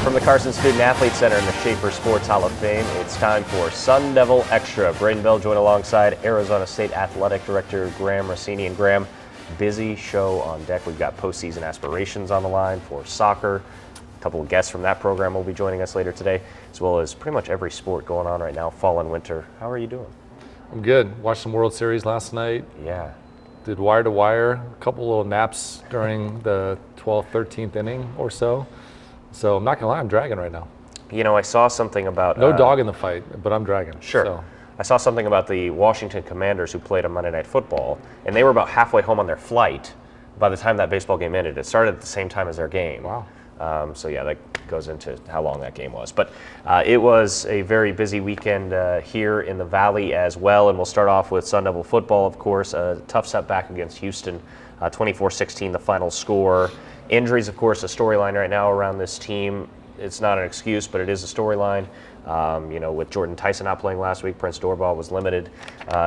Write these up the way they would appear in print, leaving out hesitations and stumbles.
From the Carson Student Athlete Center in the Schaefer Sports Hall of Fame, it's time for Sun Devil Extra. Braiden Bell joined alongside Arizona State Athletic Director Graham Rossini. And Graham, busy show on deck. We've got postseason aspirations on the line for soccer. A couple of guests from that program will be joining us later today, as well as pretty much every sport going on right now, fall and winter. How are you doing? I'm good. Watched some World Series last night. Yeah. Did wire to wire, a couple little naps during the 12th, 13th inning or so. So I'm not gonna lie, I'm dragging right now. You know, I saw something about... No dog in the fight, but I'm dragging. Sure. So. I saw something about the Washington Commanders who played on Monday Night Football, and they were about halfway home on their flight by the time that baseball game ended. It started at the same time as their game. Wow. So yeah, that goes into how long that game was. But it was a very busy weekend here in the Valley as well, and we'll start off with Sun Devil football, of course. A tough setback against Houston, 24-16 the final score. Injuries, of course, a storyline right now around this team. It's not an excuse, but it is a storyline. With Jordan Tyson not playing last week, Prince Doorball was limited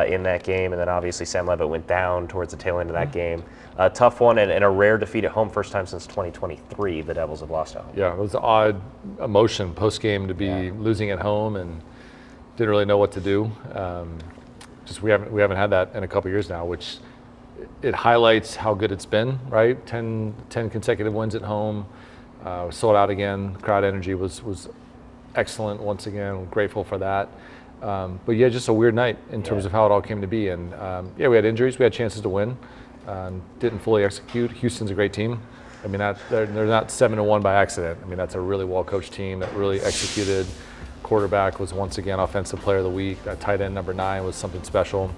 in that game, and then obviously Sam Levitt went down towards the tail end of that game. A tough one and a rare defeat at home, first time since 2023 the Devils have lost at home. Yeah, it was an odd emotion post-game to be losing at home and didn't really know what to do. We haven't had that in a couple years now, which it highlights how good it's been, right? 10 consecutive wins at home, sold out again. Crowd energy was excellent once again. I'm grateful for that. But yeah, just a weird night in terms of how it all came to be. And we had injuries, we had chances to win, didn't fully execute. Houston's a great team. I mean, they're not 7-1 by accident. I mean, that's a really well-coached team that really executed. Quarterback was once again Offensive Player of the Week. That tight end number 9 was something special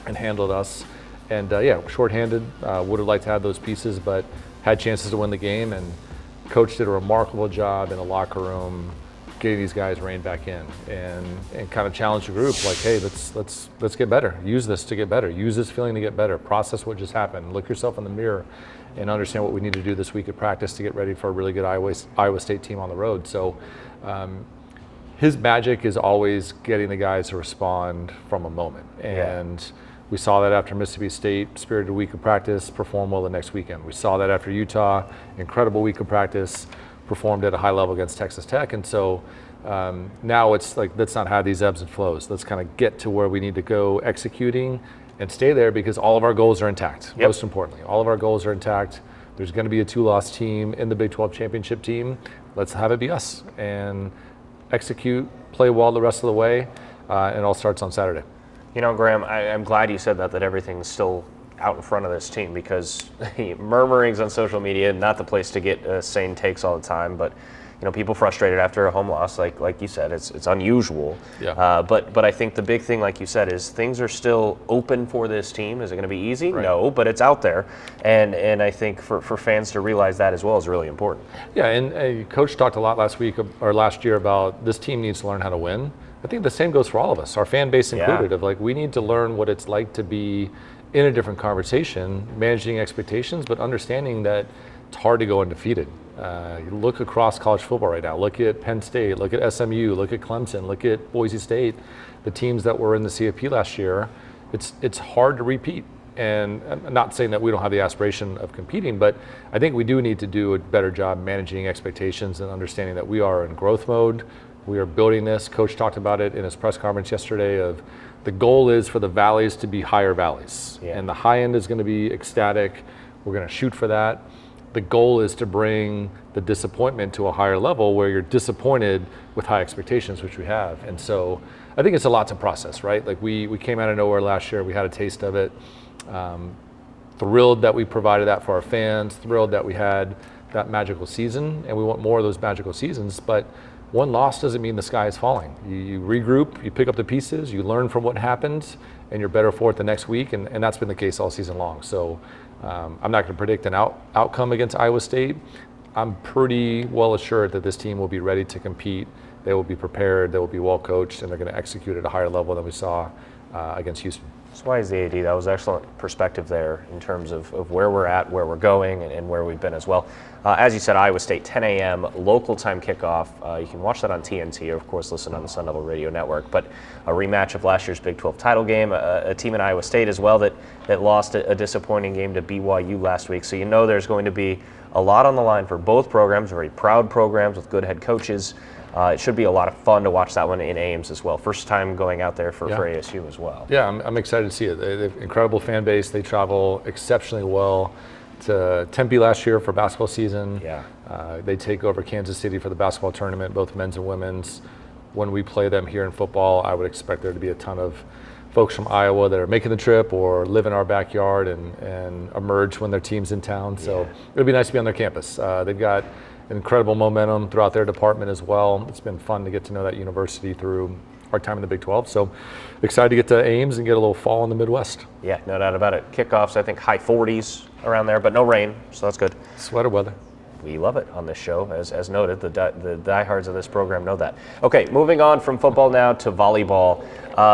and handled us. And shorthanded, would have liked to have those pieces, but had chances to win the game. And coach did a remarkable job in the locker room getting these guys reined back in and kind of challenge the group like, hey, let's get better. Use this to get better. Use this feeling to get better. Process what just happened. Look yourself in the mirror and understand what we need to do this week at practice to get ready for a really good Iowa State team on the road. So his magic is always getting the guys to respond from a moment. And we saw that after Mississippi State, spirited week of practice, performed well the next weekend. We saw that after Utah, incredible week of practice, performed at a high level against Texas Tech. And so now it's like, let's not have these ebbs and flows. Let's kind of get to where we need to go executing and stay there because all of our goals are intact. Yep. Most importantly, all of our goals are intact. There's going to be a 2-loss team in the Big 12 championship team. Let's have it be us and execute, play well the rest of the way, and it all starts on Saturday. You know, Graham, I'm glad you said that everything's still out in front of this team because murmurings on social media, not the place to get sane takes all the time, but people frustrated after a home loss, like you said, it's unusual. Yeah. But I think the big thing, like you said, is things are still open for this team. Is it going to be easy? Right. No, but it's out there, and I think for fans to realize that as well is really important. Yeah, and Coach talked a lot last year about this team needs to learn how to win. I think the same goes for all of us, our fan base included, of like we need to learn what it's like to be in a different conversation, managing expectations, but understanding that it's hard to go undefeated. You look across college football right now, look at Penn State, look at SMU, look at Clemson, look at Boise State, the teams that were in the CFP last year. It's hard to repeat. And I'm not saying that we don't have the aspiration of competing, but I think we do need to do a better job managing expectations and understanding that we are in growth mode. We are building this. Coach talked about it in his press conference yesterday of the goal is for the valleys to be higher valleys. Yeah. And the high end is going to be ecstatic. We're going to shoot for that. The goal is to bring the disappointment to a higher level where you're disappointed with high expectations, which we have. And so I think it's a lot to process, right? Like we came out of nowhere last year. We had a taste of it. Thrilled that we provided that for our fans. Thrilled that we had that magical season. And we want more of those magical seasons. But one loss doesn't mean the sky is falling. You regroup, you pick up the pieces, you learn from what happened, and you're better for it the next week, and that's been the case all season long. So I'm not going to predict an outcome against Iowa State. I'm pretty well assured that this team will be ready to compete. They will be prepared, they will be well coached, and they're going to execute at a higher level than we saw against Houston. That's why he's the AD. That was excellent perspective there in terms of where we're at, where we're going, and where we've been as well. As you said, Iowa State, 10 a.m. local time kickoff. You can watch that on TNT, or of course listen on the Sun Devil Radio Network. But a rematch of last year's Big 12 title game, a team in Iowa State as well that lost a disappointing game to BYU last week. So you know there's going to be a lot on the line for both programs, very proud programs with good head coaches. It should be a lot of fun to watch that one in Ames as well. First time going out there for ASU as well. Yeah, I'm excited to see it. They have an incredible fan base. They travel exceptionally well to Tempe last year for basketball season. Yeah. They take over Kansas City for the basketball tournament, both men's and women's. When we play them here in football, I would expect there to be a ton of folks from Iowa that are making the trip or live in our backyard and emerge when their team's in town. So it'll be nice to be on their campus. They've got incredible momentum throughout their department as well. It's been fun to get to know that university through our time in the Big 12. So excited to get to Ames and get a little fall in the Midwest. Yeah, no doubt about it. Kickoffs, I think high 40s around there, but no rain, so that's good. Sweater weather. We love it on this show, as noted. The diehards of this program know that. Okay, moving on from football now to volleyball.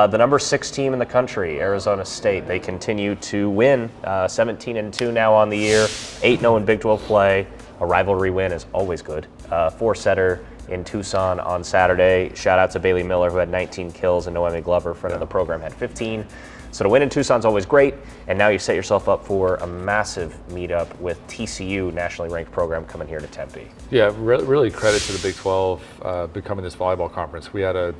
The number 6 team in the country, Arizona State, they continue to win. 17-2 now on the year, 8-0 in Big 12 play. A rivalry win is always good. 4-setter in Tucson on Saturday. Shout out to Bailey Miller, who had 19 kills, and Noemi Glover, friend of the program, had 15. So to win in Tucson's always great, and now you set yourself up for a massive meetup with TCU, nationally ranked program, coming here to Tempe. Yeah, really credit to the Big 12 becoming this volleyball conference. We had a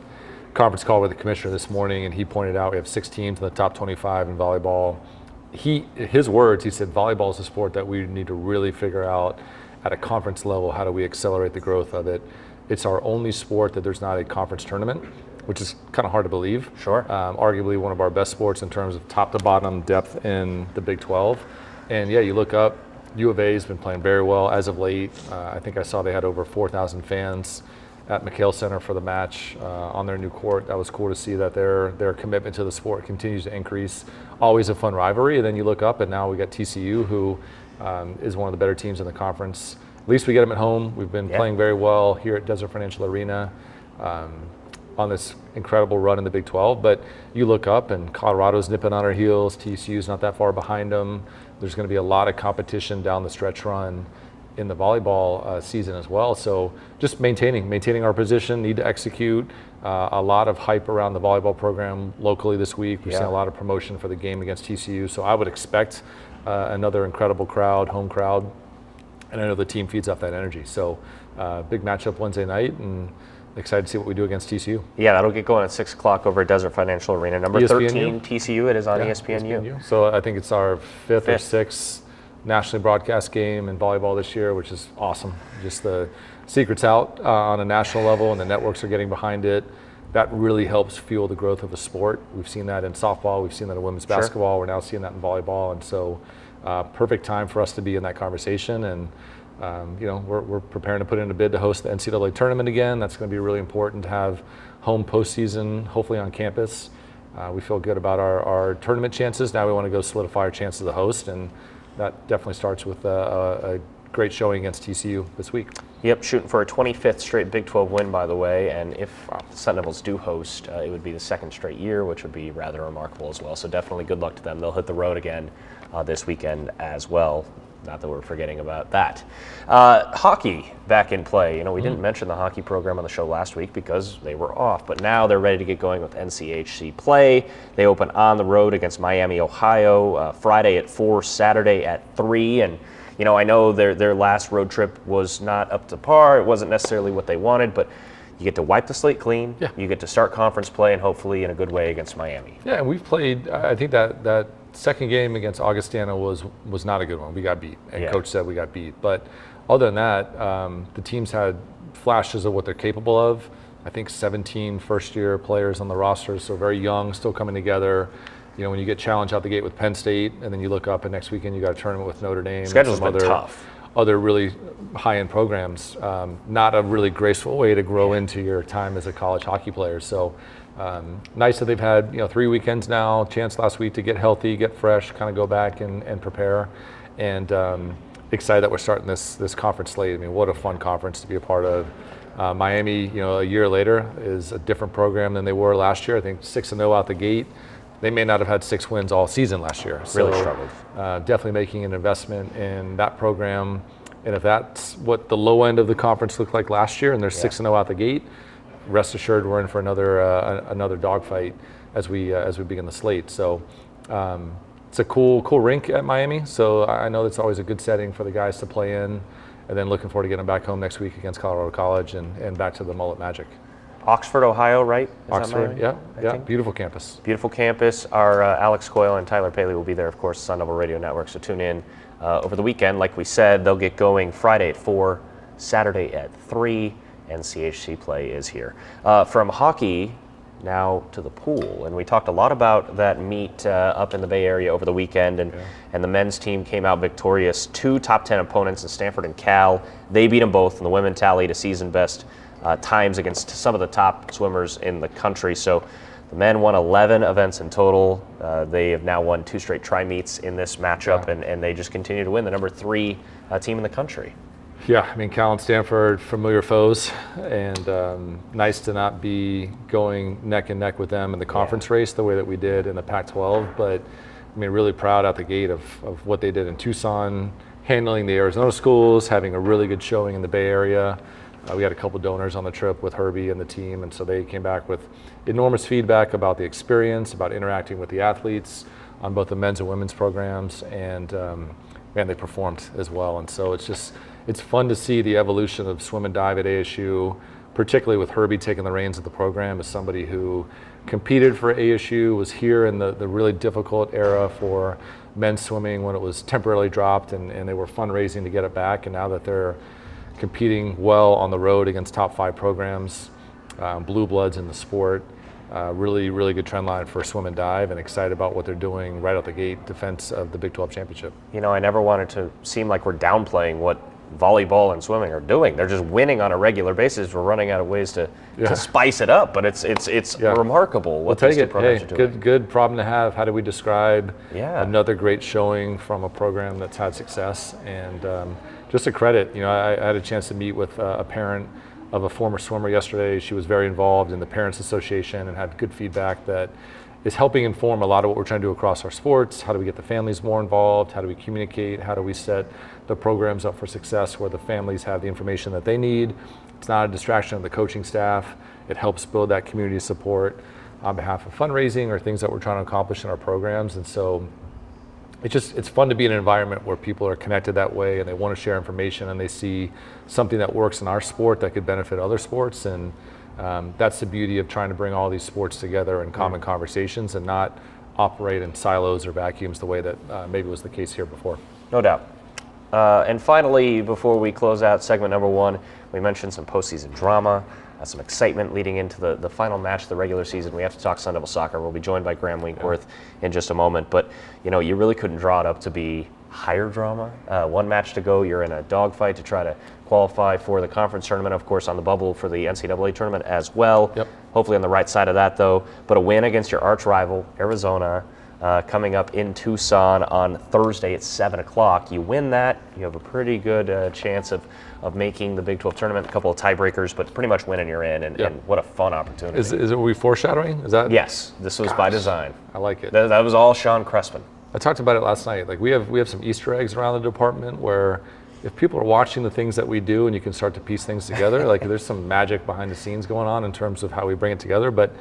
conference call with the commissioner this morning, and he pointed out we have 6 teams in the top 25 in volleyball. His words, he said, volleyball is a sport that we need to really figure out at a conference level, how do we accelerate the growth of it? It's our only sport that there's not a conference tournament, which is kind of hard to believe. Sure. Arguably one of our best sports in terms of top to bottom depth in the Big 12. And yeah, you look up, U of A has been playing very well as of late. I think I saw they had over 4,000 fans at McHale Center for the match on their new court. That was cool to see that their commitment to the sport continues to increase. Always a fun rivalry. And then you look up and now we got TCU, who is one of the better teams in the conference. At least we get them at home. We've been playing very well here at Desert Financial Arena on this incredible run in the Big 12. But you look up and Colorado's nipping on our heels. TCU's not that far behind them. There's going to be a lot of competition down the stretch run in the volleyball season as well. So just maintaining our position, need to execute. A lot of hype around the volleyball program locally this week. We've seen a lot of promotion for the game against TCU. So I would expect another incredible crowd, home crowd. And I know the team feeds off that energy. So big matchup Wednesday night, and excited to see what we do against TCU. Yeah, that'll get going at 6 o'clock over at Desert Financial Arena. Number ESPNU. 13, TCU, it is on ESPNU. So I think it's our fifth or sixth nationally broadcast game in volleyball this year, which is awesome. Just the secret's out on a national level, and the networks are getting behind it. That really helps fuel the growth of the sport. We've seen that in softball. We've seen that in women's basketball. We're now seeing that in volleyball. And so perfect time for us to be in that conversation. And we're preparing to put in a bid to host the NCAA tournament again. That's going to be really important to have home postseason, hopefully on campus. We feel good about our tournament chances. Now we want to go solidify our chances to host, and that definitely starts with a great showing against TCU this week. Yep, shooting for a 25th straight Big 12 win, by the way, and if the Sun Devils do host, it would be the second straight year, which would be rather remarkable as well. So definitely good luck to them. They'll hit the road again this weekend as well. Not that we're forgetting about that. Hockey back in play. We didn't mention the hockey program on the show last week because they were off, but now they're ready to get going with NCHC play. They open on the road against Miami, Ohio, Friday at 4, Saturday at 3, and I know their last road trip was not up to par. It wasn't necessarily what they wanted, but you get to wipe the slate clean. Yeah. You get to start conference play, and hopefully in a good way against Miami. Yeah, and we've played. I think that second game against Augustana was not a good one. We got beat, and Coach said we got beat. But other than that, the teams had flashes of what they're capable of. I think 17 first-year players on the roster, so very young, still coming together. When you get challenged out the gate with Penn State, and then you look up, and next weekend you got a tournament with Notre Dame. Schedule's been tough. Other really high-end programs. Not a really graceful way to grow into your time as a college hockey player. So nice that they've had 3 weekends now. Chance last week to get healthy, get fresh, kind of go back and prepare. And excited that we're starting this conference slate. I mean, what a fun conference to be a part of. Miami, a year later, is a different program than they were last year. I think 6-0 out the gate. they may not have had 6 wins all season last year. Really struggled. Definitely making an investment in that program. And if that's what the low end of the conference looked like last year, and they're 6-0 out the gate, rest assured we're in for another dogfight as we begin the slate. So it's a cool rink at Miami. So I know that's always a good setting for the guys to play in. And then looking forward to getting back home next week against Colorado College and back to the Mullet Magic. Oxford, Ohio, right? Oxford, yeah, beautiful campus. Beautiful campus. Our Alex Coyle and Tyler Paley will be there, of course, Sun Devil Radio Network, so tune in over the weekend. Like we said, they'll get going Friday at 4, Saturday at 3, and CHC play is here. From hockey, now to the pool, and we talked a lot about that meet up in the Bay Area over the weekend, and the men's team came out victorious. 2 top 10 opponents in Stanford and Cal. They beat them both, and the women tallied a season best times against some of the top swimmers in the country. So the men won 11 events in total. They have now won 2 straight tri-meets in this matchup, and they just continue to win, the number 3 team in the country. Yeah, I mean, Cal and Stanford, familiar foes, and nice to not be going neck and neck with them in the conference race the way that we did in the Pac-12. But I mean, really proud out the gate of what they did in Tucson, handling the Arizona schools, having a really good showing in the Bay Area. We had a couple donors on the trip with Herbie and the team, and so they came back with enormous feedback about the experience, about interacting with the athletes on both the men's and women's programs, and man, they performed as well. And so it's fun to see the evolution of swim and dive at ASU, particularly with Herbie taking the reins of the program as somebody who competed for ASU, was here in the really difficult era for men's swimming when it was temporarily dropped, and they were fundraising to get it back, and now that they're competing well on the road against top 5 programs, blue bloods in the sport. Really, really good trend line for swim and dive, and excited about what they're doing right out the gate, defense of the Big 12 championship. You know, I never wanted to seem like we're downplaying what volleyball and swimming are doing. They're just winning on a regular basis. We're running out of ways to spice it up, but it's remarkable what these two programs are doing. Good problem to have. How do we describe another great showing from a program that's had success? And just a credit, you know, I had a chance to meet with a parent of a former swimmer yesterday. She was very involved in the Parents Association and had good feedback that is helping inform a lot of what we're trying to do across our sports. How do we get the families more involved? How do we communicate? How do we set the programs up for success where the families have the information that they need? It's not a distraction of the coaching staff. It helps build that community support on behalf of fundraising or things that we're trying to accomplish in our programs. And so it's fun to be in an environment where people are connected that way and they want to share information and they see something that works in our sport that could benefit other sports. And that's the beauty of trying to bring all these sports together in common conversations and not operate in silos or vacuums the way that maybe was the case here before. No doubt. And finally, before we close out segment number 1, we mentioned some postseason drama, some excitement leading into the final match of the regular season. We have to talk Sun Devil soccer. We'll be joined by Graham Winkworth in just a moment. But, you know, you really couldn't draw it up to be higher drama. 1 match to go. You're in a dogfight to try to qualify for the conference tournament, of course, on the bubble for the NCAA tournament as well. Hopefully on the right side of that, though. But a win against your arch rival, Arizona, coming up in Tucson on Thursday at 7 o'clock. You win that, you have a pretty good chance of making the Big 12 tournament. A couple of tiebreakers, but pretty much winning you're in, and what a fun opportunity. Is it, are we foreshadowing? Is that? Yes, this was by design. I like it. That was all Sean Crespin. I talked about it last night. Like we have some Easter eggs around the department where if people are watching the things that we do and you can start to piece things together, like there's some magic behind the scenes going on in terms of how we bring it together. But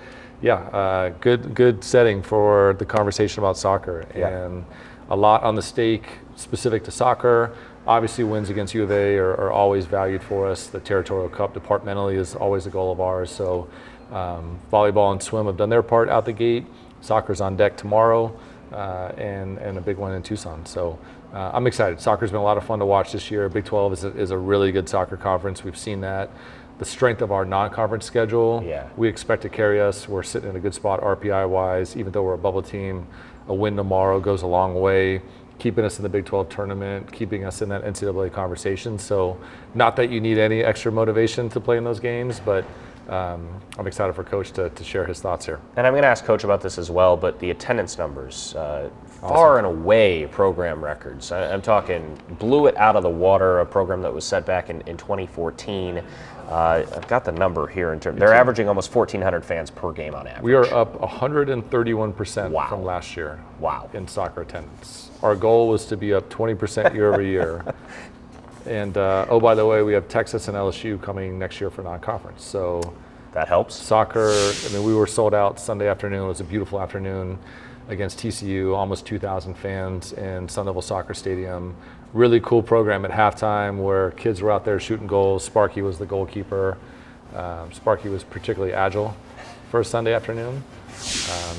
yeah, good setting for the conversation about soccer, and a lot on the stake specific to soccer. Obviously, wins against U of A are always valued for us. The Territorial Cup departmentally is always a goal of ours. So volleyball and swim have done their part out the gate. Soccer's on deck tomorrow, and a big one in Tucson. So I'm excited. Soccer's been a lot of fun to watch this year. Big 12 is a really good soccer conference. We've seen that. The strength of our non-conference schedule, we expect to carry us. We're sitting in a good spot RPI-wise. Even though we're a bubble team, a win tomorrow goes a long way, keeping us in the Big 12 tournament, keeping us in that NCAA conversation. So not that you need any extra motivation to play in those games, but I'm excited for Coach to share his thoughts here. And I'm going to ask Coach about this as well, but the attendance numbers, far and away program records. I'm talking blew it out of the water, a program that was set back in 2014. I've got the number here. They're averaging almost 1,400 fans per game on average. We are up 131% from last year. Wow. In soccer attendance. Our goal was to be up 20% year over year. And oh, by the way, we have Texas and LSU coming next year for non-conference. So that helps. Soccer, I mean, we were sold out Sunday afternoon. It was a beautiful afternoon against TCU, almost 2,000 fans in Sun Devil Soccer Stadium. Really cool program at halftime where kids were out there shooting goals. Sparky was the goalkeeper. Sparky was particularly agile for a Sunday afternoon.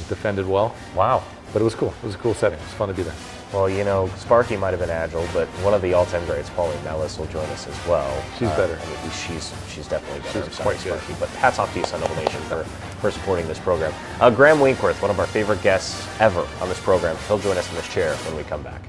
Defended well. Wow. But it was cool. It was a cool setting. It was fun to be there. Well, you know, Sparky might have been agile, but one of the all-time greats, Pauline Nelles, will join us as well. She's better. I mean, she's definitely better. She's quite good. Sparky, but hats off to you, Sun Devil Nation, for supporting this program. Graham Winkworth, one of our favorite guests ever on this program, he'll join us in this chair when we come back.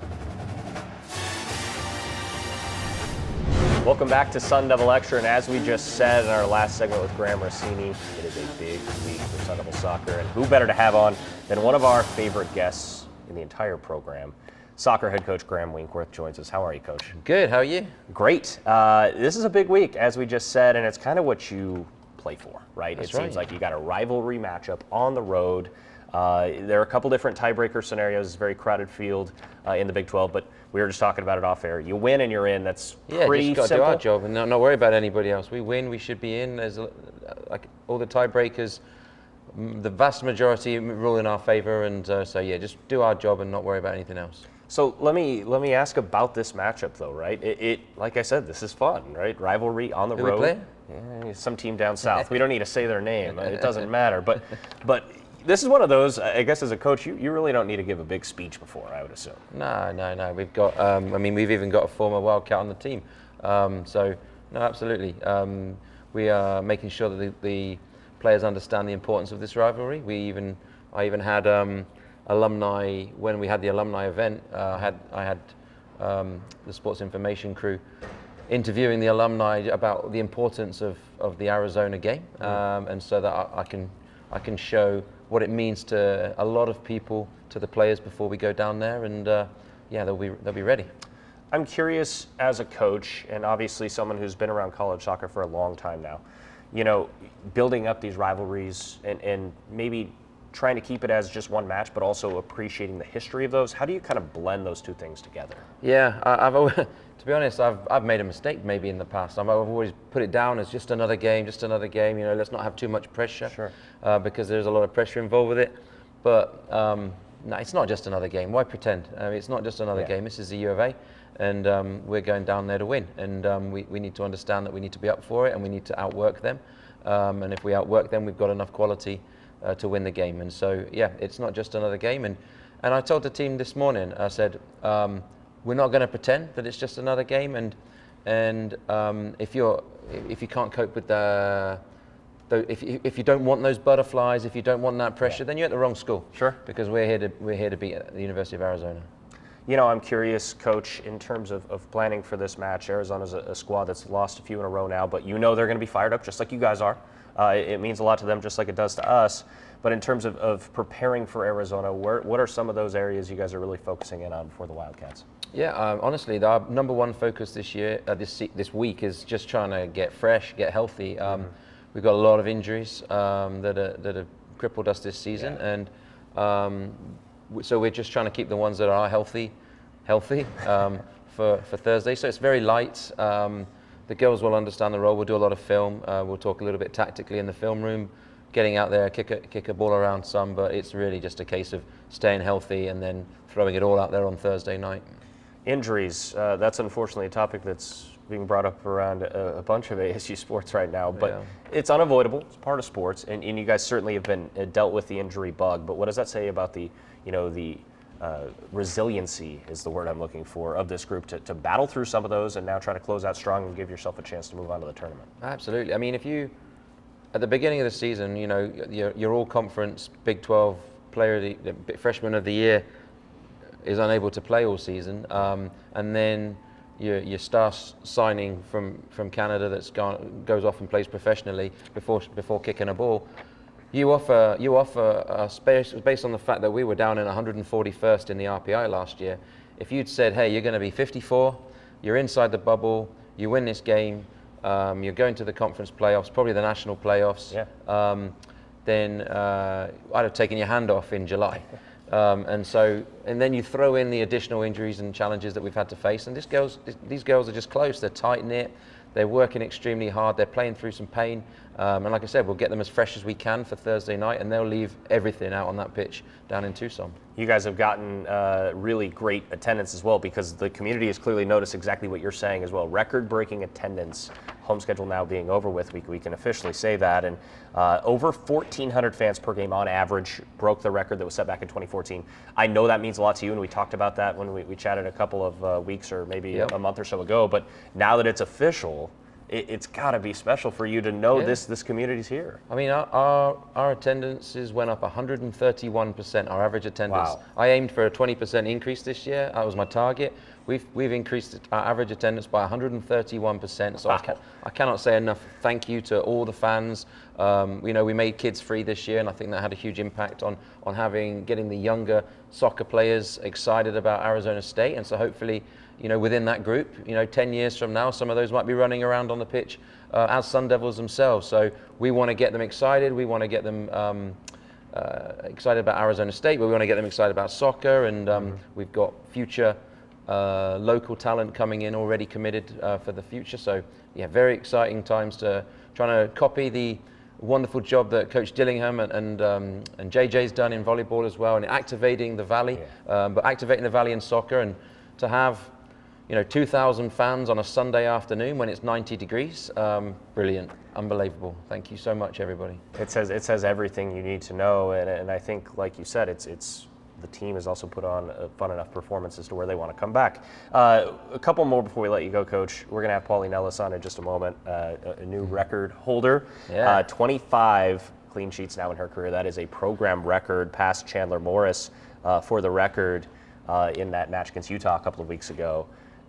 Welcome back to Sun Devil Extra, and as we just said in our last segment with Graham Rossini, it is a big week for Sun Devil Soccer, and who better to have on than one of our favorite guests in the entire program. Soccer head coach Graham Winkworth joins us. How are you, Coach? Good. How are you? Great. This is a big week, as we just said, and it's kind of what you play for, right? That's It seems right. like you got a rivalry matchup on the road. There are a couple different tiebreaker scenarios. It's a very crowded field in the Big 12, but we were just talking about it off air. You win and you're in. That's pretty just got to simple. do our job and not worry about anybody else. We win, we should be in. There's like all the tiebreakers, the vast majority rule in our favor, and so yeah, just do our job and not worry about anything else. So let me ask about this matchup, though, right? It like I said, this is fun, right? Rivalry on the Who we road. play? Yeah, some team down south. We don't need to say their name. It doesn't matter. But this is one of those. I guess as a coach, you really don't need to give a big speech before, I would assume. No. We've got. I mean, we've even got a former Wildcat on the team. So no, absolutely. We are making sure that the players understand the importance of this rivalry. I even had alumni when we had the alumni event. I had the sports information crew interviewing the alumni about the importance of the Arizona game, and so that I can show what it means to a lot of people, to the players before we go down there, and yeah, they'll be ready. I'm curious, as a coach, and obviously someone who's been around college soccer for a long time now, you know, building up these rivalries and maybe trying to keep it as just one match, but also appreciating the history of those. How do you kind of blend those two things together? Yeah, I've always, to be honest, I've made a mistake maybe in the past. I've always put it down as just another game. You know, let's not have too much pressure. Sure. Because there's a lot of pressure involved with it. But no, it's not just another game. Why pretend? It's not just another game. This is the U of A, and we're going down there to win. And we need to understand that we need to be up for it, and we need to outwork them. And if we outwork them, we've got enough quality to win the game. And so, yeah, it's not just another game. And I told the team this morning, I said, we're not going to pretend that it's just another game. And if you can't cope with if you don't want those butterflies, if you don't want that pressure, then you're at the wrong school. Sure. Because we're here to beat the University of Arizona. You know, I'm curious, Coach, in terms of planning for this match. Arizona's a squad that's lost a few in a row now, but you know they're going to be fired up just like you guys are. It means a lot to them just like it does to us. But in terms of preparing for Arizona, what are some of those areas you guys are really focusing in on for the Wildcats? Yeah, honestly, our number one focus this year, this week, is just trying to get fresh, get healthy. We've got a lot of injuries that have crippled us this season, and so we're just trying to keep the ones that are healthy for Thursday. So it's very light. The girls will understand the role. We'll do a lot of film. We'll talk a little bit tactically in the film room, getting out there, kick a ball around some, but it's really just a case of staying healthy and then throwing it all out there on Thursday night. Injuries, that's unfortunately a topic that's being brought up around a bunch of ASU sports right now, but it's unavoidable. It's part of sports, and you guys certainly have been dealt with the injury bug, but what does that say about the resiliency is the word I'm looking for of this group to battle through some of those and now try to close out strong and give yourself a chance to move on to the tournament? Absolutely. I mean, if you, at the beginning of the season, you know, your all-conference Big 12 player, the freshman of the year, is unable to play all season, and then your star signing from Canada goes off and plays professionally before kicking a ball. You offer a space based on the fact that we were down in 141st in the RPI last year. If you'd said, hey, you're going to be 54, you're inside the bubble, you win this game, you're going to the conference playoffs, probably the national playoffs, then I'd have taken your hand off in July. And then you throw in the additional injuries and challenges that we've had to face. And these girls are just close. They're tight knit. They're working extremely hard. They're playing through some pain. And like I said, we'll get them as fresh as we can for Thursday night, and they'll leave everything out on that pitch down in Tucson. You guys have gotten really great attendance as well, because the community has clearly noticed exactly what you're saying as well. Record-breaking attendance, home schedule now being over with, we can officially say that. And over 1,400 fans per game on average broke the record that was set back in 2014. I know that means a lot to you, and we talked about that when we chatted a couple of weeks or maybe a month or so ago. But now that it's official, it's got to be special for you to know this community's here. I mean, our attendances went up 131%, our average attendance. Wow. I aimed for a 20% increase this year. That was my target. We've increased our average attendance by 131%. So I cannot say enough thank you to all the fans. We made kids free this year, and I think that had a huge impact on getting the younger soccer players excited about Arizona State. And so hopefully, within that group, 10 years from now, some of those might be running around on the pitch as Sun Devils themselves. So we want to get them excited. We want to get them excited about Arizona State, but we want to get them excited about soccer. And we've got future local talent coming in already committed for the future. So very exciting times to trying to copy the wonderful job that Coach Dillingham and JJ's done in volleyball as well, and activating the Valley, but activating the Valley in soccer, and to have 2,000 fans on a Sunday afternoon when it's 90 degrees. Brilliant, unbelievable. Thank you so much, everybody. It says everything you need to know, and I think, like you said, it's the team has also put on a fun enough performance as to where they want to come back. A couple more before we let you go, Coach. We're going to have Pauline Nelles on in just a moment, a new record holder. 25 clean sheets now in her career. That is a program record, past Chandler Morris for the record in that match against Utah a couple of weeks ago.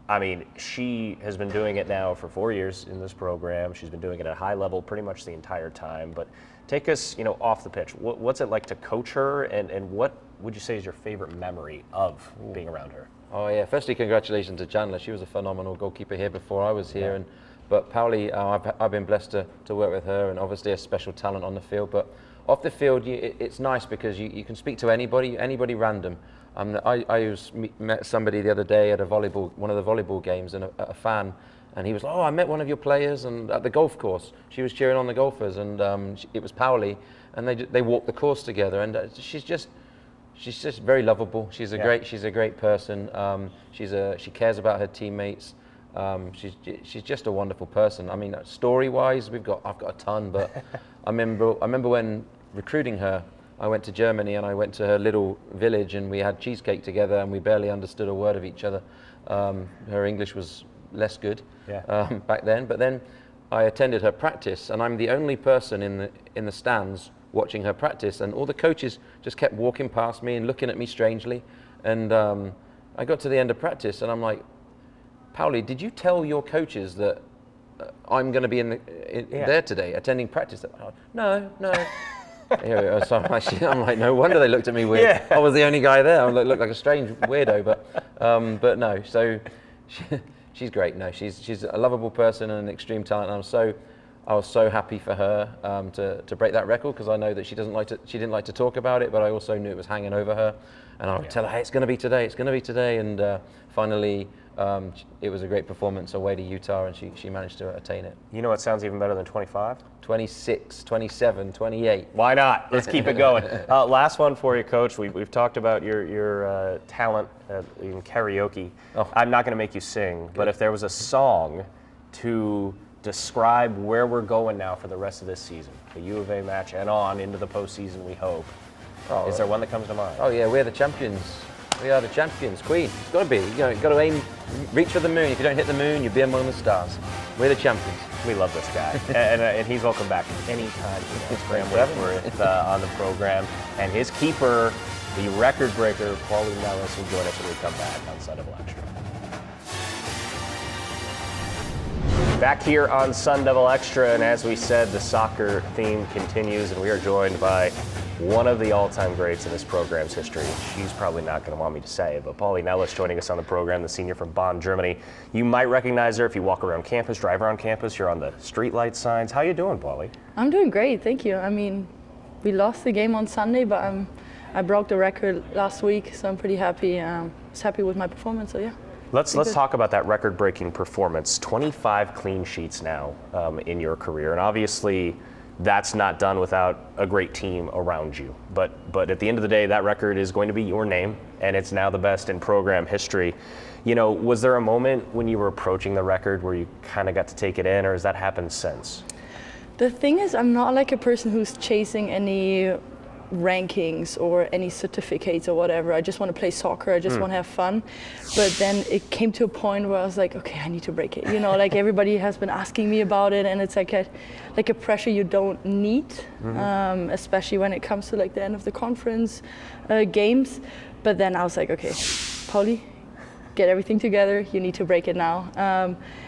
I mean, she has been doing it now for 4 years in this program. She's been doing it at a high level pretty much the entire time. But take us, off the pitch. What's it like to coach her, and what would you say is your favorite memory of being around her? Oh yeah, firstly, congratulations to Chandler. She was a phenomenal goalkeeper here before I was here. But Pauline, I've been blessed to work with her, and obviously a special talent on the field. But off the field, it's nice because you can speak to anybody random. I met somebody the other day at one of the volleyball games, and a fan, and he was like, "Oh, I met one of your players, and at the golf course, she was cheering on the golfers, and it was Pauline, and they walked the course together, and she's just very lovable. She's a great person. She cares about her teammates. She's just a wonderful person. I mean, story-wise, I've got a ton, but I remember when recruiting her, I went to Germany and I went to her little village, and we had cheesecake together, and we barely understood a word of each other. Her English was less good back then, but then I attended her practice, and I'm the only person in the stands watching her practice, and all the coaches just kept walking past me and looking at me strangely. And I got to the end of practice, and I'm like, Pauline, did you tell your coaches that I'm going to be there today attending practice? No. Here, so I'm like, no wonder they looked at me weird. Yeah. I was the only guy there. I looked like a strange weirdo, but no. So she's great. No, she's a lovable person and an extreme talent. And I was so happy for her to break that record, because I know that she didn't like to talk about it, but I also knew it was hanging over her, and I would tell her, hey, it's going to be today, and finally. It was a great performance away to Utah, and she managed to attain it. You know what sounds even better than 25? 26, 27, 28. Why not? Let's keep it going. Last one for you, Coach. We've talked about your talent in karaoke. Oh. I'm not going to make you sing, good. But if there was a song to describe where we're going now for the rest of this season, the U of A match and on into the postseason, we hope. Is there one that comes to mind? Oh yeah, we're the champions. We are the champions, Queen. It's got to be. You've got to aim, reach for the moon. If you don't hit the moon, you'll be among the stars. We're the champions. We love this guy, and he's welcome back anytime. Graham Winkworth on the program, and his keeper, the record breaker, Pauline Nelles, will join us when we come back on Sun Devil Extra. Back here on Sun Devil Extra, and as we said, the soccer theme continues, and we are joined by one of the all-time greats in this program's history. She's probably not going to want me to say it, but Pauline Nelles joining us on the program, the senior from Bonn, Germany. You might recognize her if you walk around campus, drive around campus. You're on the streetlight signs. How you doing, Pauline? I'm doing great, thank you. I mean, we lost the game on Sunday, but I broke the record last week, so I'm pretty happy. I was happy with my performance, so yeah. Let's talk about that record-breaking performance. 25 clean sheets now in your career, and obviously that's not done without a great team around you. But at the end of the day, that record is going to be your name, and it's now the best in program history. You know, was there a moment when you were approaching the record where you kind of got to take it in, or has that happened since? The thing is, I'm not like a person who's chasing any rankings or any certificates or whatever. I just want to play soccer. I just want to have fun. But then it came to a point where I was like, okay, I need to break it. You know, like everybody has been asking me about it, and it's like a pressure you don't need, especially when it comes to like the end of the conference games. But then I was like, okay, Paulie, get everything together. You need to break it now.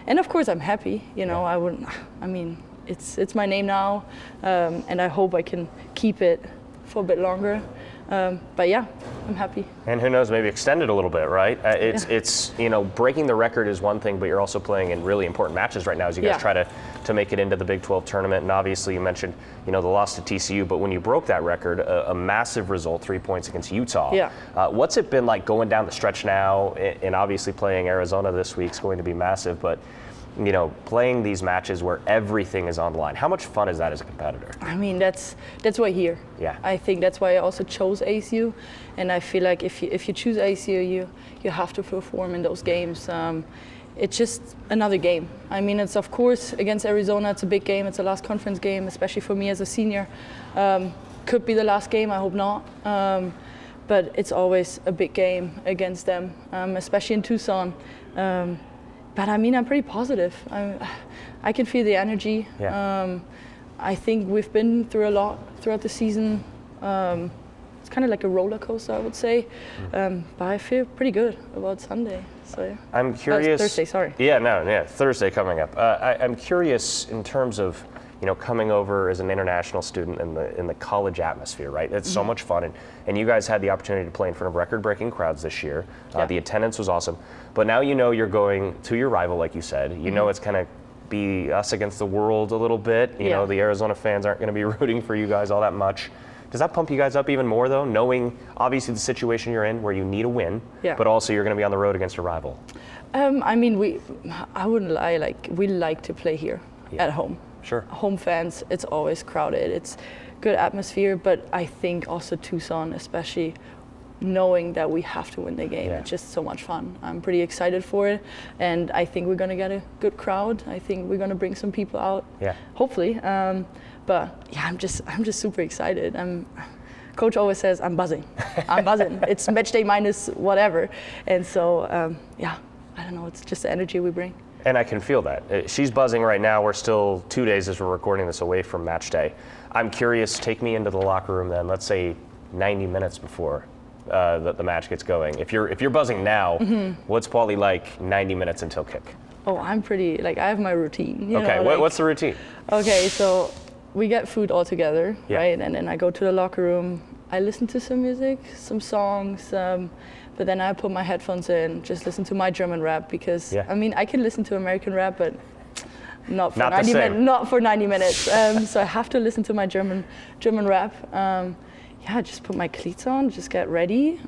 And of course, I'm happy. You know, I mean, it's my name now, and I hope I can keep it for a bit longer, but yeah, I'm happy. And who knows, maybe extend it a little bit, right? It's you know, breaking the record is one thing, but you're also playing in really important matches right now as you guys try to make it into the Big 12 tournament. And obviously, you mentioned, you know, the loss to TCU, but when you broke that record, a massive result, 3 points against Utah. Yeah. What's it been like going down the stretch now? And obviously, playing Arizona this week is going to be massive, but you know, playing these matches where everything is on the line. How much fun is that as a competitor? I mean, that's why here. Yeah. I think that's why I also chose ASU, and I feel like if you choose ASU, you have to perform in those games. It's just another game. I mean, it's of course against Arizona. It's a big game. It's a last conference game, especially for me as a senior. Could be the last game. I hope not. But it's always a big game against them, especially in Tucson. But I mean, I'm pretty positive. I can feel the energy. Yeah. I think we've been through a lot throughout the season. It's kind of like a roller coaster, I would say. But I feel pretty good about Sunday. So yeah. I'm curious. Thursday, sorry. Yeah, Thursday coming up. I'm curious in terms of, you know, coming over as an international student in the college atmosphere, right? It's so much fun, and you guys had the opportunity to play in front of record-breaking crowds this year. The attendance was awesome, but now you know you're going to your rival, like you said. You know it's kind of be us against the world a little bit. You know, the Arizona fans aren't going to be rooting for you guys all that much. Does that pump you guys up even more, though, knowing obviously the situation you're in where you need a win, but also you're going to be on the road against a rival? I mean, I wouldn't lie, like we like to play here at home. Sure. Home fans, it's always crowded. It's good atmosphere, but I think also Tucson, especially knowing that we have to win the game, it's just so much fun. I'm pretty excited for it, and I think we're gonna get a good crowd. I think we're gonna bring some people out. Yeah. Hopefully. But yeah, I'm just super excited. Coach always says I'm buzzing. I'm buzzing. It's match day minus whatever, and so yeah, I don't know. It's just the energy we bring. And I can feel that. She's buzzing right now. We're still 2 days as we're recording this away from match day. I'm curious, take me into the locker room then, let's say 90 minutes before the match gets going. If you're buzzing now, what's Paulie like 90 minutes until kick? Oh, I'm pretty, like I have my routine. You okay, know, like, what's the routine? Okay, so we get food all together, right? And then I go to the locker room. I listen to some music, some songs, but then I put my headphones in, just listen to my German rap because I mean I can listen to American rap, but not for 90 minutes. So I have to listen to my German rap. Just put my cleats on, just get ready,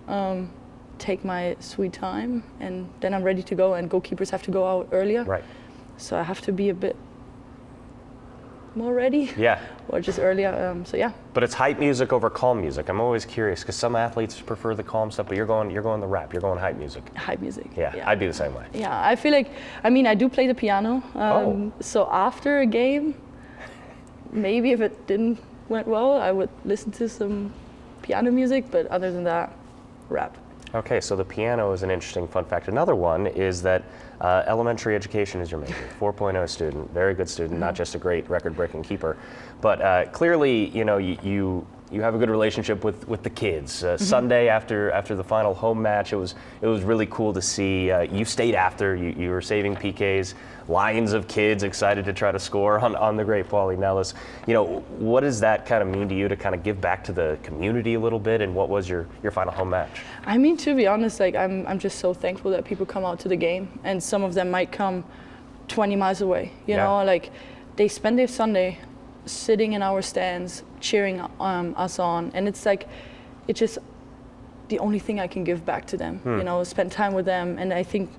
take my sweet time, and then I'm ready to go. And goalkeepers have to go out earlier, right? So I have to be a bit more ready. Yeah. Or just earlier. So yeah. But it's hype music over calm music. I'm always curious because some athletes prefer the calm stuff, but you're going the rap. You're going hype music. Hype music. Yeah, I'd be the same way. Yeah, I feel like, I mean, I do play the piano. So after a game, maybe if it didn't went well, I would listen to some piano music. But other than that, rap. Okay, so the piano is an interesting fun fact. Another one is that elementary education is your major. 4.0 student, very good student, not just a great record-breaking keeper, but clearly, you know, you you have a good relationship with the kids. Sunday after the final home match, it was really cool to see. You stayed after. You were saving PKs. Lines of kids excited to try to score on the great Pauline Nelles. What does that kind of mean to you to kind of give back to the community a little bit? And what was your final home match? I mean, to be honest, like I'm just so thankful that people come out to the game, and some of them might come 20 miles away. You know, like they spend their Sunday sitting in our stands, cheering us on, and it's like it's just the only thing I can give back to them. Spend time with them, and I think,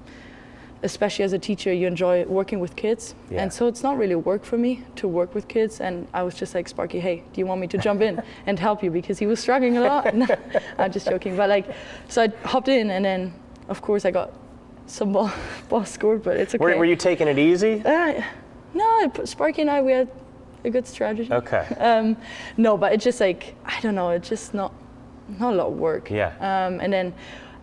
especially as a teacher, you enjoy working with kids. And so it's not really work for me to work with kids. And I was just like, Sparky, hey, do you want me to jump in and help you? Because he was struggling a lot. No, I'm just joking. But so I hopped in, and then, of course, I got some ball scored, but it's okay. Were you taking it easy? No, Sparky and I, we had a good strategy. Okay. No, but it's just like, I don't know, it's just not a lot of work. Yeah. And then,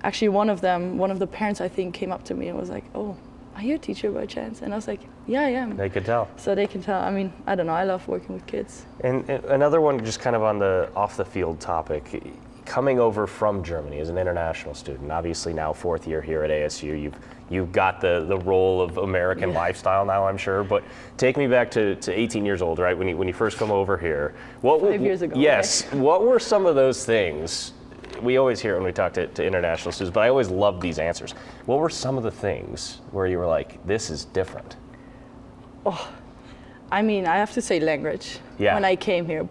actually, one of the parents, I think, came up to me and was like, "Oh, are you a teacher by chance?" And I was like, "Yeah, I am." They could tell. So they can tell. I mean, I don't know. I love working with kids. And another one, just kind of on the off the field topic, coming over from Germany as an international student, obviously now 4th year here at ASU, you've got the role of American lifestyle now, I'm sure. But take me back to 18 years old, right? When you first come over here. 5 years ago. Yes. Okay. What were some of those things? We always hear it when we talk to international students, but I always love these answers. What were some of the things where you were like, this is different? Oh, I mean, I have to say language. Yeah. When I came here,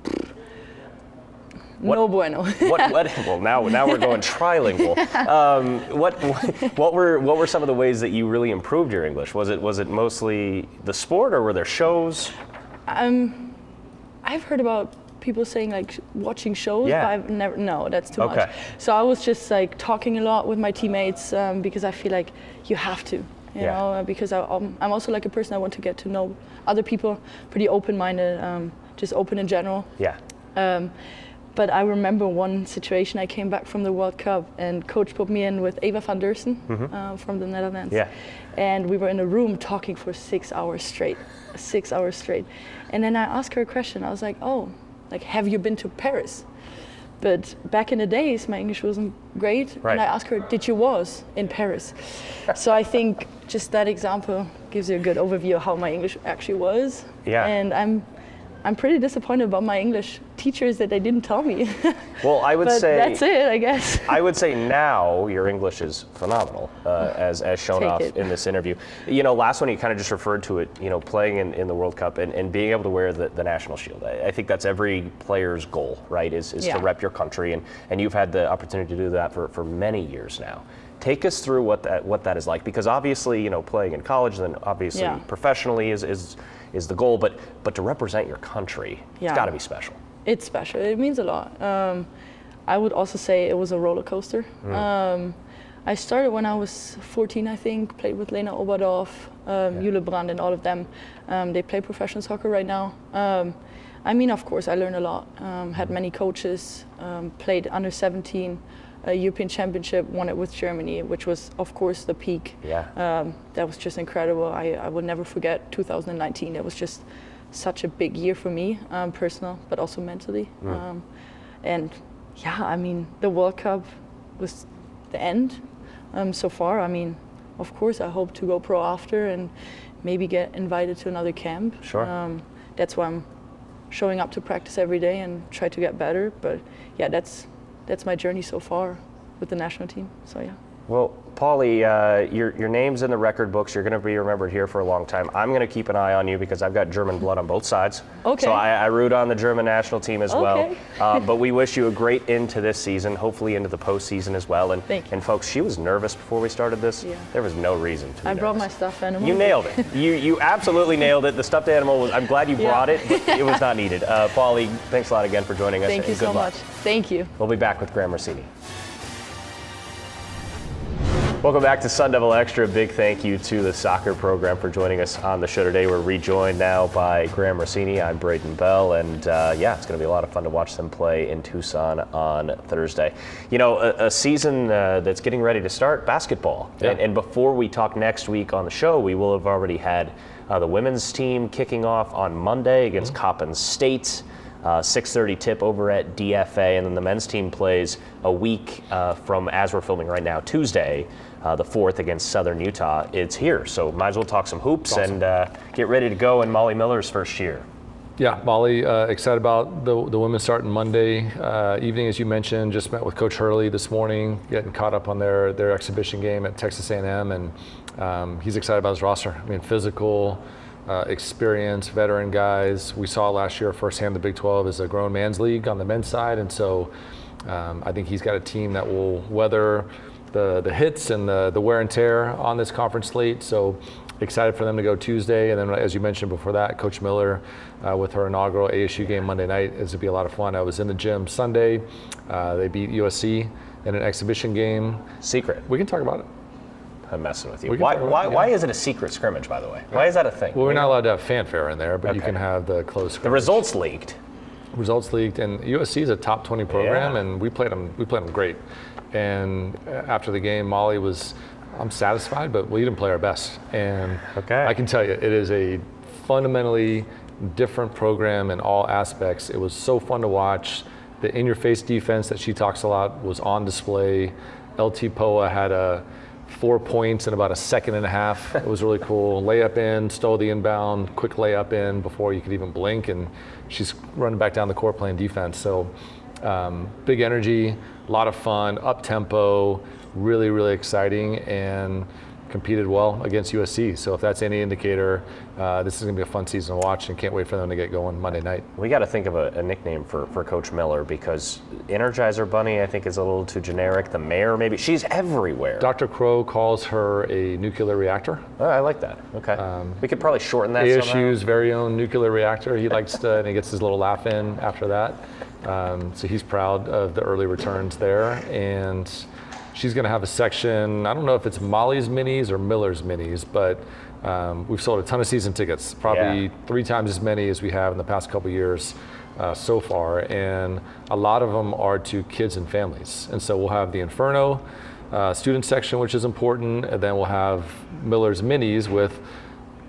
no bueno. Well, now we're going trilingual. What were some of the ways that you really improved your English? Was it mostly the sport, or were there shows? I've heard about people saying like watching shows, Yeah. but I've never. No, that's too Okay. much. So I was just like talking a lot with my teammates because I feel like you have to. You know, because I'm also like a person, I want to get to know other people, pretty open-minded, just open in general. Yeah. But I remember one situation. I came back from the World Cup, and coach put me in with Eva van Dersen from the Netherlands. Yeah. And we were in a room talking for 6 hours straight. 6 hours straight. And then I asked her a question. I was like, "Oh, like, have you been to Paris?" But back in the days, my English wasn't great. Right. And I asked her, "Did you was in Paris?" So I think just that example gives you a good overview of how my English actually was. Yeah. And I'm pretty disappointed about my English teachers that they didn't tell me. Well, I would But say that's it, I guess. I would say now your English is phenomenal, as shown Take off it. in this interview. Last one you kind of just referred to it. Playing in the World Cup and being able to wear the national shield. I think that's every player's goal, right? Is to rep your country, and you've had the opportunity to do that for many years now. Take us through what that is like, because obviously playing in college, then obviously professionally is the goal, but to represent your country, it's got to be special. It's special. It means a lot. I would also say it was a roller coaster. I started when I was 14, I think. Played with Lena Oberdorf, Jule Brand, and all of them. They play professional soccer right now. I mean, of course, I learned a lot. Had many coaches. Played under 17. European Championship, won it with Germany, which was, of course, the peak. Yeah. That was just incredible. I will never forget 2019. It was just such a big year for me, personal, but also mentally. And I mean, the World Cup was the end so far. I mean, of course, I hope to go pro after and maybe get invited to another camp. Sure. That's why I'm showing up to practice every day and try to get better. But that's my journey so far with the national team. So yeah. Well, Paulie, your name's in the record books. You're going to be remembered here for a long time. I'm going to keep an eye on you because I've got German blood on both sides. Okay. So I root on the German national team as well. Okay. But we wish you a great end to this season, hopefully into the postseason as well. Thank you. And folks, she was nervous before we started this. Yeah. There was no reason to be I brought my nervous. stuffed animal. You nailed it. You absolutely nailed it. The stuffed animal was, I'm glad you brought it, but it was not needed. Paulie, thanks a lot again for joining us. Thank you and good so luck. much. Thank you. We'll be back with Graham Rossini. Welcome back to Sun Devil Extra. Big thank you to the soccer program for joining us on the show today. We're rejoined now by Graham Rossini. I'm Braiden Bell, and it's going to be a lot of fun to watch them play in Tucson on Thursday. A season that's getting ready to start, basketball. Yeah. And before we talk next week on the show, we will have already had the women's team kicking off on Monday against Coppin State. 6:30 tip over at DFA, and then the men's team plays a week from, as we're filming right now, Tuesday, the 4th against Southern Utah. It's here, so might as well talk some hoops and get ready to go in Molly Miller's first year. Yeah, Molly, excited about the women starting Monday evening, as you mentioned. Just met with Coach Hurley this morning, getting caught up on their exhibition game at Texas A&M, and he's excited about his roster. I mean, physical, experience, veteran guys. We saw last year firsthand the Big 12 is a grown man's league on the men's side, and so I think he's got a team that will weather the hits and the wear and tear on this conference slate. So excited for them to go Tuesday, and then as you mentioned before that, Coach Miller with her inaugural ASU game Monday night is to be a lot of fun. I was in the gym Sunday. They beat USC in an exhibition game. Secret. We can talk about it. I'm messing with you. Why is it a secret scrimmage, by the way? Why is that a thing? Well, we're not allowed to have fanfare in there, but you can have the closed scrimmage. The results leaked. Results leaked, and USC is a top 20 program, and we played them great. And after the game, Molly was, I'm satisfied, but we didn't play our best. And I can tell you, it is a fundamentally different program in all aspects. It was so fun to watch. The in-your-face defense that she talks a lot was on display. LT Poa had 4 points in about a second and a half. It was really cool. Layup in, stole the inbound, quick layup in before you could even blink, and she's running back down the court playing defense. So big energy, a lot of fun, up-tempo, really, really exciting, and competed well against USC. So if that's any indicator, this is going to be a fun season to watch, and can't wait for them to get going Monday night. We got to think of a nickname for Coach Miller, because Energizer Bunny, I think, is a little too generic. The mayor, maybe. She's everywhere. Dr. Crow calls her a nuclear reactor. Oh, I like that. Okay. We could probably shorten that somehow. ASU's very own nuclear reactor. He likes to, and he gets his little laugh in after that. So he's proud of the early returns there. And she's going to have a section, I don't know if it's Molly's Minis or Miller's Minis, but we've sold a ton of season tickets, probably 3 times as many as we have in the past couple years so far. And a lot of them are to kids and families. And so we'll have the Inferno student section, which is important. And then we'll have Miller's Minis with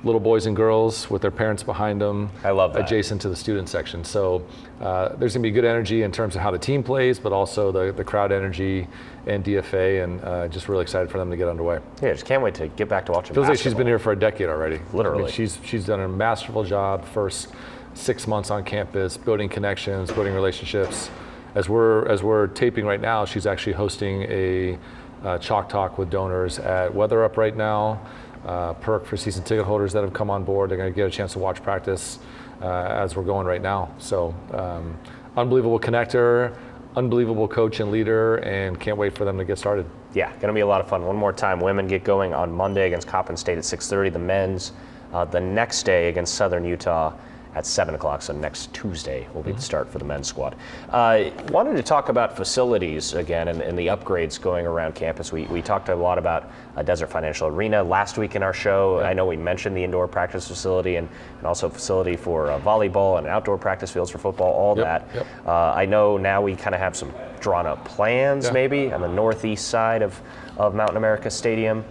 little boys and girls with their parents behind them. I love that. Adjacent to the student section. So there's going to be good energy in terms of how the team plays, but also the crowd energy and DFA, and just really excited for them to get underway. Yeah, just can't wait to get back to watching Feels basketball. like she's been here for a decade already. Literally. I mean, she's done a masterful job first 6 months on campus, building connections, building relationships. As we're taping right now, she's actually hosting a chalk talk with donors at Weather Up right now. Perk for season ticket holders that have come on board. They're going to get a chance to watch practice as we're going right now. So unbelievable connector, unbelievable coach and leader, and can't wait for them to get started. Yeah, going to be a lot of fun. One more time, women get going on Monday against Coppin State at 6:30. The men's the next day against Southern Utah at 7 o'clock, so next Tuesday will be the start for the men's squad. Wanted to talk about facilities again and the upgrades going around campus. We talked a lot about Desert Financial Arena last week in our show. I know we mentioned the indoor practice facility and also a facility for volleyball and outdoor practice fields for football, all that. I know now we kind of have some drawn up plans maybe on the northeast side of Mountain America Stadium.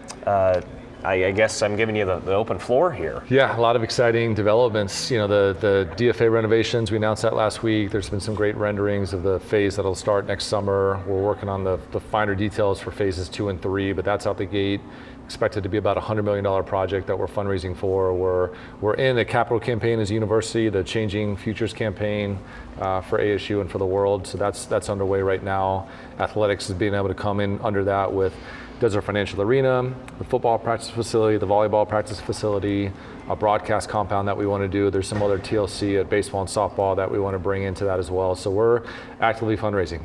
I guess I'm giving you the open floor here. Yeah, a lot of exciting developments. You know, the DFA renovations, we announced that last week. There's been some great renderings of the phase that'll start next summer. We're working on the finer details for phases 2 and 3, but that's out the gate. Expected to be about a $100 million project that we're fundraising for. We're in a capital campaign as a university, the Changing Futures campaign for ASU and for the world. So that's underway right now. Athletics is being able to come in under that with Desert Financial Arena, the football practice facility, the volleyball practice facility, a broadcast compound that we want to do. There's some other TLC at baseball and softball that we want to bring into that as well. So we're actively fundraising.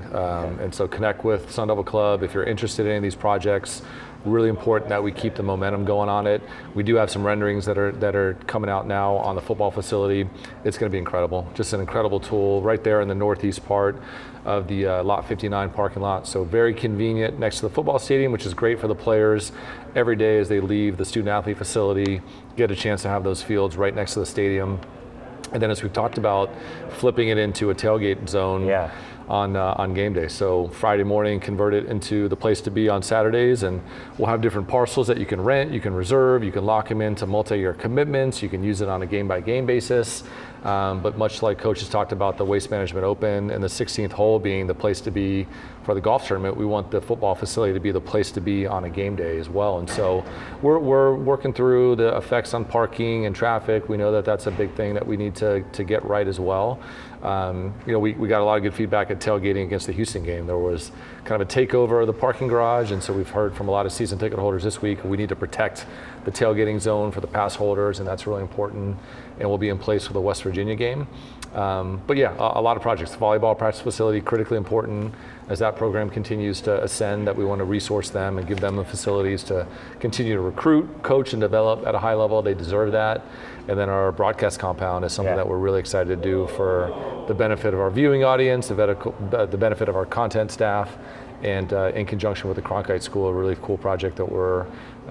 And so connect with Sun Devil Club if you're interested in any of these projects. Really important that we keep the momentum going on it. We do have some renderings that are coming out now on the football facility. It's going to be incredible. Just an incredible tool right there in the northeast part of the Lot 59 parking lot. So very convenient next to the football stadium, which is great for the players. Every day as they leave the student athlete facility, get a chance to have those fields right next to the stadium. And then as we've talked about, flipping it into a tailgate zone. on game day. So Friday morning, convert it into the place to be on Saturdays, and we'll have different parcels that you can rent, you can reserve, you can lock them into multi-year commitments, you can use it on a game-by-game basis. But much like Coach has talked about the Waste Management Open and the 16th hole being the place to be for the golf tournament, we want the football facility to be the place to be on a game day as well. And so we're working through the effects on parking and traffic. We know that that's a big thing that we need to get right as well. We got a lot of good feedback at tailgating against the Houston game. There was kind of a takeover of the parking garage, and so we've heard from a lot of season ticket holders this week, we need to protect the tailgating zone for the pass holders, and that's really important, and will be in place for the West Virginia game. But yeah, a lot of projects. The volleyball practice facility, critically important as that program continues to ascend, that we want to resource them and give them the facilities to continue to recruit, coach, and develop at a high level. They deserve that. And then our broadcast compound is something that we're really excited to do for the benefit of our viewing audience, the benefit of our content staff, and in conjunction with the Cronkite School, a really cool project that we're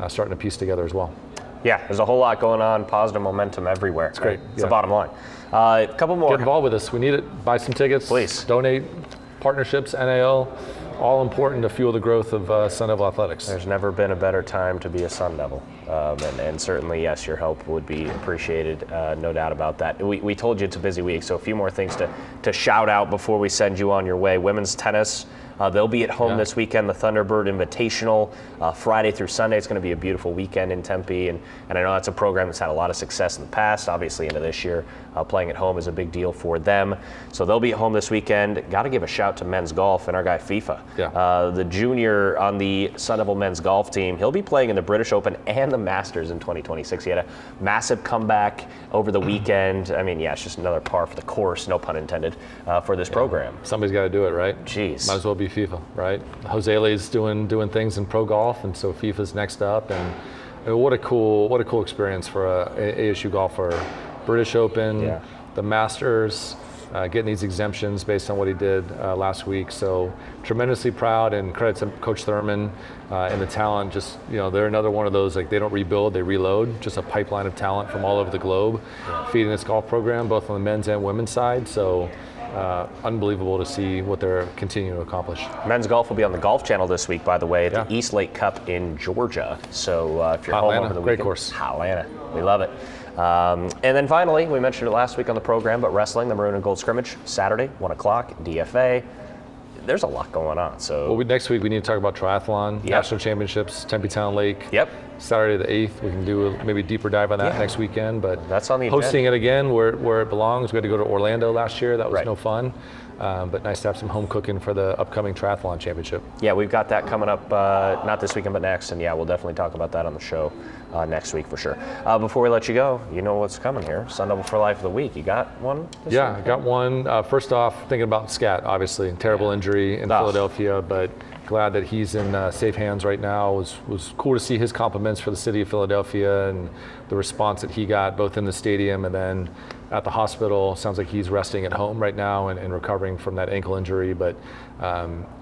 starting to piece together as well. Yeah, there's a whole lot going on, positive momentum everywhere. It's great. It's the bottom line. A couple more. Get involved with us. We need it. Buy some tickets. Please. Donate. Partnerships, NAL, all important to fuel the growth of Sun Devil athletics. There's never been a better time to be a Sun Devil. And certainly, yes, your help would be appreciated, no doubt about that. We told you it's a busy week, so a few more things to shout out before we send you on your way. Women's tennis, they'll be at home this weekend, the Thunderbird Invitational, Friday through Sunday. It's going to be a beautiful weekend in Tempe, and I know that's a program that's had a lot of success in the past, obviously into this year. Playing at home is a big deal for them. So they'll be at home this weekend. Got to give a shout to men's golf and our guy FIFA. Yeah. The junior on the Sun Devil men's golf team, he'll be playing in the British Open and the Masters in 2026. He had a massive comeback over the weekend. I mean, yeah, it's just another par for the course, no pun intended, for this program. Somebody's got to do it, right? Jeez. Might as well be FIFA, right? Jose Le's doing things in pro golf, and so FIFA's next up. And what a cool experience for a ASU golfer. British Open, the Masters, getting these exemptions based on what he did last week. So tremendously proud, and credit to Coach Thurman and the talent. Just, they're another one of those, like, they don't rebuild, they reload. Just a pipeline of talent from all over the globe feeding this golf program, both on the men's and women's side. So unbelievable to see what they're continuing to accomplish. Men's golf will be on the Golf Channel this week, by the way, at the East Lake Cup in Georgia. So if you're home over the weekend, great course. Atlanta, we love it. And then finally, we mentioned it last week on the program, but wrestling, the Maroon and Gold scrimmage, Saturday, 1 o'clock, DFA. There's a lot going on. So next week we need to talk about triathlon, national championships, Tempe Town Lake. Yep. Saturday the 8th, we can do maybe a deeper dive on that next weekend. But that's on the hosting it again where it belongs. We had to go to Orlando last year. That was no fun. But nice to have some home cooking for the upcoming triathlon championship. Yeah, we've got that coming up, not this weekend, but next. And we'll definitely talk about that on the show next week for sure. Before we let you go, you know what's coming here. Sun Devil for Life of the Week. You got one this week? I got one. First off, thinking about Scat, obviously. Terrible injury in Philadelphia, but glad that he's in safe hands right now. It was cool to see his compliments for the city of Philadelphia and the response that he got both in the stadium and then at the hospital. Sounds like he's resting at home right now and recovering from that ankle injury. But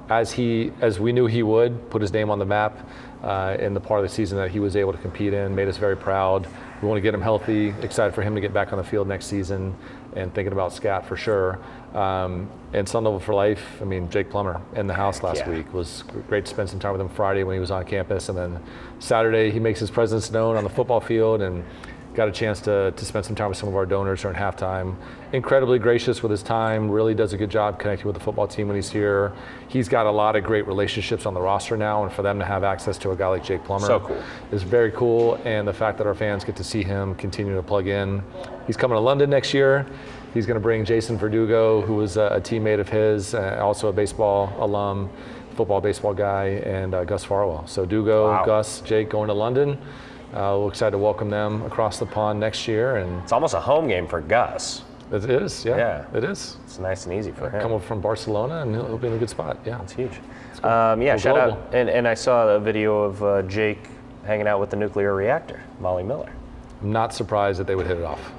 as we knew he would, put his name on the map in the part of the season that he was able to compete in, made us very proud. We want to get him healthy, excited for him to get back on the field next season, and thinking about Scat for sure. And Sun Devil for Life, I mean, Jake Plummer in the house last week. It was great to spend some time with him Friday when he was on campus, and then Saturday he makes his presence known on the football field, and got a chance to spend some time with some of our donors during halftime. Incredibly gracious with his time, really does a good job connecting with the football team when he's here. He's got a lot of great relationships on the roster now, and for them to have access to a guy like Jake Plummer is very cool. And the fact that our fans get to see him continue to plug in. He's coming to London next year. He's going to bring Jason Verdugo, who was a teammate of his, also a baseball alum, football, baseball guy, and Gus Farwell. So Dugo, Gus, Jake going to London. We're excited to welcome them across the pond next year. And it's almost a home game for Gus. It is, it is. It's nice and easy for him. Come up from Barcelona, and he'll be in a good spot. Yeah, it's huge. Shout out. And I saw a video of Jake hanging out with the nuclear reactor, Molly Miller. I'm not surprised that they would hit it off.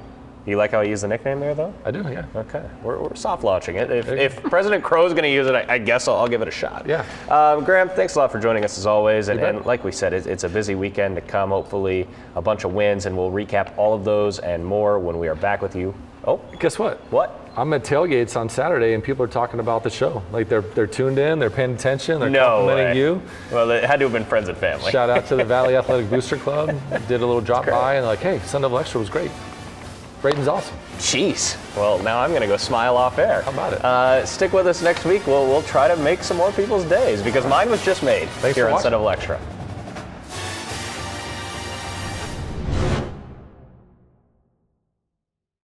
You like how I use the nickname there, though? I do, yeah. Okay, we're soft launching it. If President Crow's going to use it, I guess I'll give it a shot. Yeah. Graham, thanks a lot for joining us as always. And like we said, it's a busy weekend to come. Hopefully, a bunch of wins, and we'll recap all of those and more when we are back with you Oh, Guess what? what? I'm at tailgates on Saturday, and people are talking about the show. Like they're tuned in, they're paying attention, they're No complimenting way. you. Well, it had to have been friends and family. Shout out to the Valley Athletic Booster Club. Did a little drop by and like, hey, Sun Devil Extra was great. Braiden's awesome. Jeez. Well, now I'm going to go smile off air. How about it? Stick with us next week. We'll try to make some more people's days because mine was just made Thanks here for on watching. Sun Devil Extra.